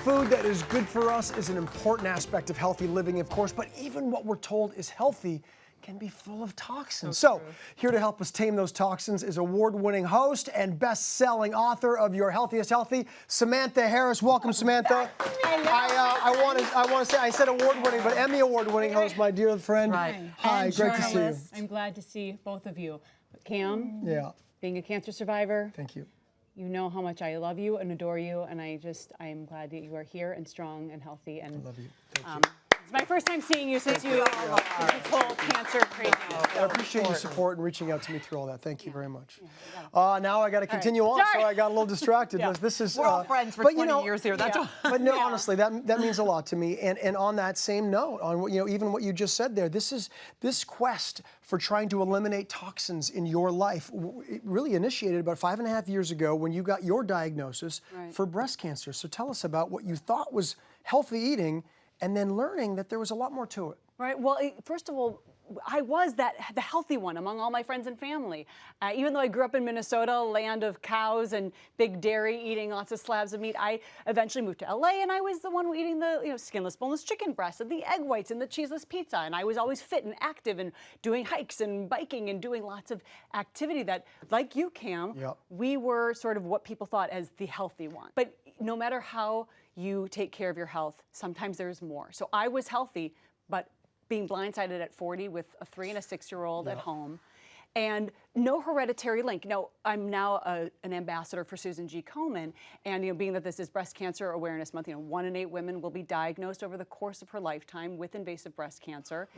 Food that is good for us is an important aspect of healthy living, of course, but even what we're told is healthy can be full of toxins. So here to help us tame those toxins is award-winning host and best-selling author of Your Healthiest Healthy, Samantha Harris. Welcome, Samantha. I want to say, I said award-winning, but Emmy award-winning host, my dear friend. Right. Hi, And great to see you. journalist. I'm glad to see both of you. But Cam, Yeah, being a cancer survivor, thank you. you know how much I love you and adore you, and I am glad that you are here and strong and healthy. And I love you. Thank you. It's my first time seeing you since this whole cancer craziness. I appreciate your support and reaching out to me through all that. Thank you very much. Now I got to continue on. Sorry. So I got a little distracted. Yeah. This is We're all friends for 20 years here. That's all. But no, honestly, that means a lot to me. And on that same note, on even what you just said there, this quest for trying to eliminate toxins in your life, it really initiated about 5.5 years ago when you got your diagnosis for breast cancer. So tell us about what you thought was healthy eating, and then learning that there was a lot more to it. Right. Well, first of all, I was the healthy one among all my friends and family. Even though I grew up in Minnesota, land of cows and big dairy, eating lots of slabs of meat, I eventually moved to LA, and I was the one eating the skinless, boneless chicken breast and the egg whites and the cheeseless pizza. And I was always fit and active and doing hikes and biking and doing lots of activity that, like you, Cam, we were sort of what people thought as the healthy one. But no matter how you take care of your health, sometimes there's more. So I was healthy, but being blindsided at 40 with a 3 and a 6-year-old at home, and no hereditary link. I'm now an ambassador for Susan G. Komen, and being that this is Breast Cancer Awareness Month, 1 in 8 women will be diagnosed over the course of her lifetime with invasive breast cancer.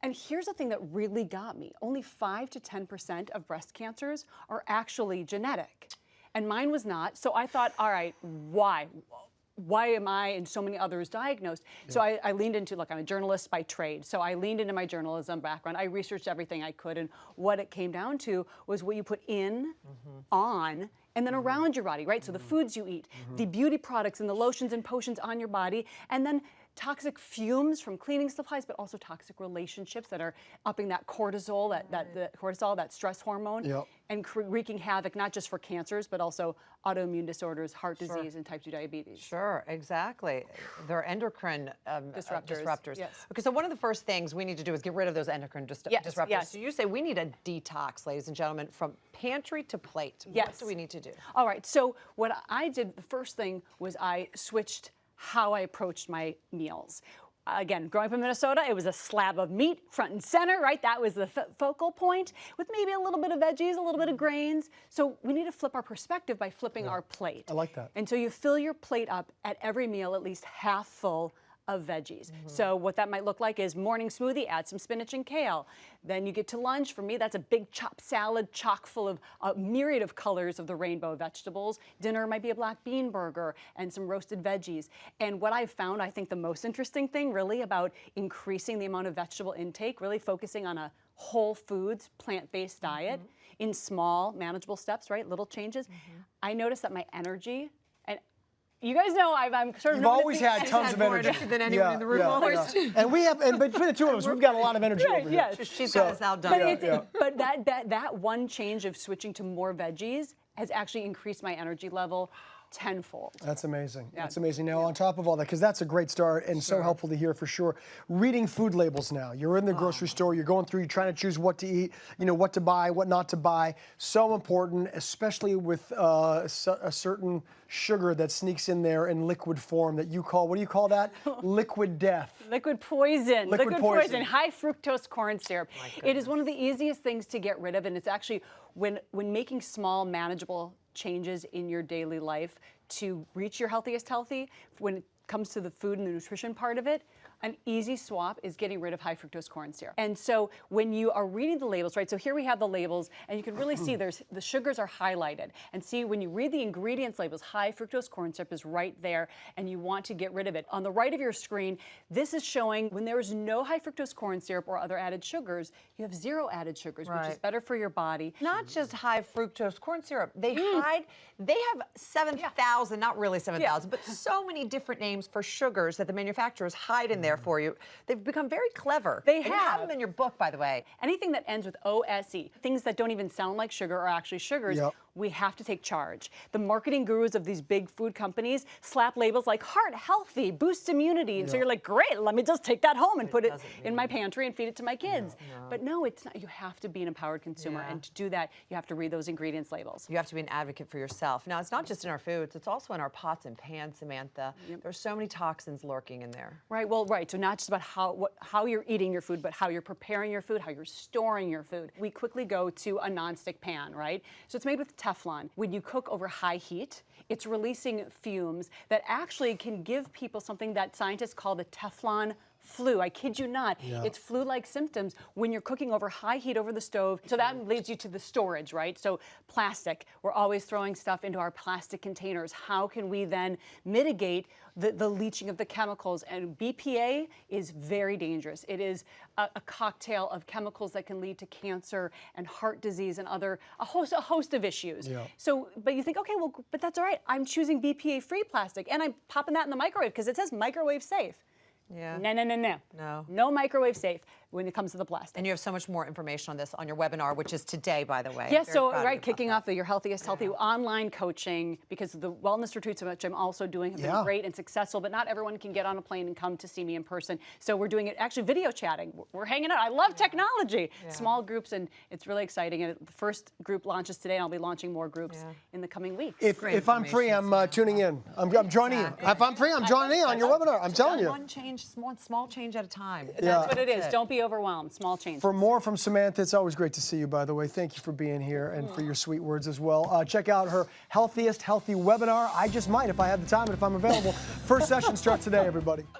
And here's the thing that really got me: only 5 to 10% of breast cancers are actually genetic, and mine was not. So I thought, all right, why am I and so many others diagnosed? So I leaned into, look, I'm a journalist by trade. So I leaned into my journalism background. I researched everything I could. And what it came down to was what you put in, on, and then around your body, right? So the foods you eat, the beauty products and the lotions and potions on your body, and then toxic fumes from cleaning supplies, but also toxic relationships that are upping that cortisol, that stress hormone, and wreaking havoc not just for cancers, but also autoimmune disorders, heart disease, and type 2 diabetes. Sure, exactly. They're endocrine disruptors. Yes. Okay, so one of the first things we need to do is get rid of those endocrine disruptors. Yes. So you say we need a detox, ladies and gentlemen, from pantry to plate. Yes. What do we need to do? All right, so what I did, the first thing was I switched how I approached my meals. Again, growing up in Minnesota, it was a slab of meat, front and center, right? That was the focal point, with maybe a little bit of veggies, a little bit of grains. So we need to flip our perspective by flipping our plate. I like that. And so you fill your plate up at every meal at least half full of veggies. So what that might look like is morning smoothie, add some spinach and kale. Then you get to lunch. For me, that's a big chopped salad, chock full of a myriad of colors of the rainbow vegetables. Dinner might be a black bean burger and some roasted veggies. And what I've found, I think the most interesting thing really about increasing the amount of vegetable intake, really focusing on a whole foods, plant-based diet in small, manageable steps, right? Little changes. I noticed that my energy, you guys know I'm sort of. You've always had tons of energy than anyone in the room. And we have, and between the two of us, we've got a lot of energy over here. Yes. She's got us outdone. But that one change of switching to more veggies has actually increased my energy level tenfold. That's amazing. That's amazing. Now, on top of all that, because that's a great start and so helpful to hear for sure, reading food labels now. You're in the grocery store, you're going through, you're trying to choose what to eat, what to buy, what not to buy. So important, especially with a certain sugar that sneaks in there in liquid form that you call, what do you call that? Liquid death. Liquid poison. Liquid poison. High fructose corn syrup. It is one of the easiest things to get rid of, and it's actually, when making small, manageable changes in your daily life to reach your healthiest healthy, when it comes to the food and the nutrition part of it, an easy swap is getting rid of high fructose corn syrup. And so when you are reading the labels, right, so here we have the labels, and you can really see the sugars are highlighted. And see, when you read the ingredients labels, high fructose corn syrup is right there, and you want to get rid of it. On the right of your screen, this is showing when there is no high fructose corn syrup or other added sugars, you have 0 added sugars, which is better for your body. Not just high fructose corn syrup. They have 7,000, not really 7,000, but so many different names for sugars that the manufacturers hide in there for you. They've become very clever. They and you have them in your book, by the way. Anything that ends with OSE, things that don't even sound like sugar are actually sugars. we have to take charge. The marketing gurus of these big food companies slap labels like heart healthy, boosts immunity. And so you're like, great, let me just take that home and put it in my pantry and feed it to my kids. But no, it's not. You have to be an empowered consumer. And to do that, you have to read those ingredients labels. You have to be an advocate for yourself. Now, it's not just in our foods, it's also in our pots and pans, Samantha. There's so many toxins lurking in there. Right, well, right. So not just about how you're eating your food, but how you're preparing your food, how you're storing your food. We quickly go to a nonstick pan, right? So it's made with Teflon. When you cook over high heat, it's releasing fumes that actually can give people something that scientists call the Teflon flu. I kid you not. It's flu-like symptoms when you're cooking over high heat over the stove. So that leads you to the storage, right? So plastic, we're always throwing stuff into our plastic containers. How can we then mitigate the leaching of the chemicals? And BPA is very dangerous. It is a cocktail of chemicals that can lead to cancer and heart disease and a host of issues. So, but you think, okay, well, but that's all right. I'm choosing BPA-free plastic and I'm popping that in the microwave because it says microwave safe. No microwave safe when it comes to the plastic. And you have so much more information on this on your webinar, which is today, by the way. Yes, so kicking off your Healthiest Healthy online coaching, because the wellness retreats, which I'm also doing, have been great and successful, but not everyone can get on a plane and come to see me in person. So we're doing it actually video chatting. We're hanging out. I love technology. Small groups, and it's really exciting. And the first group launches today, and I'll be launching more groups in the coming weeks. If I'm free, I'm tuning in. I'm joining you. If I'm free, I'm joining in on your webinar. I'm telling you. One change, small change at a time. That's what it is. Don't be overwhelmed. Small changes. For more from Samantha, it's always great to see you, by the way. Thank you for being here and for your sweet words as well. Check out her Healthiest Healthy webinar. I just might if I have the time and if I'm available. First session starts today, everybody.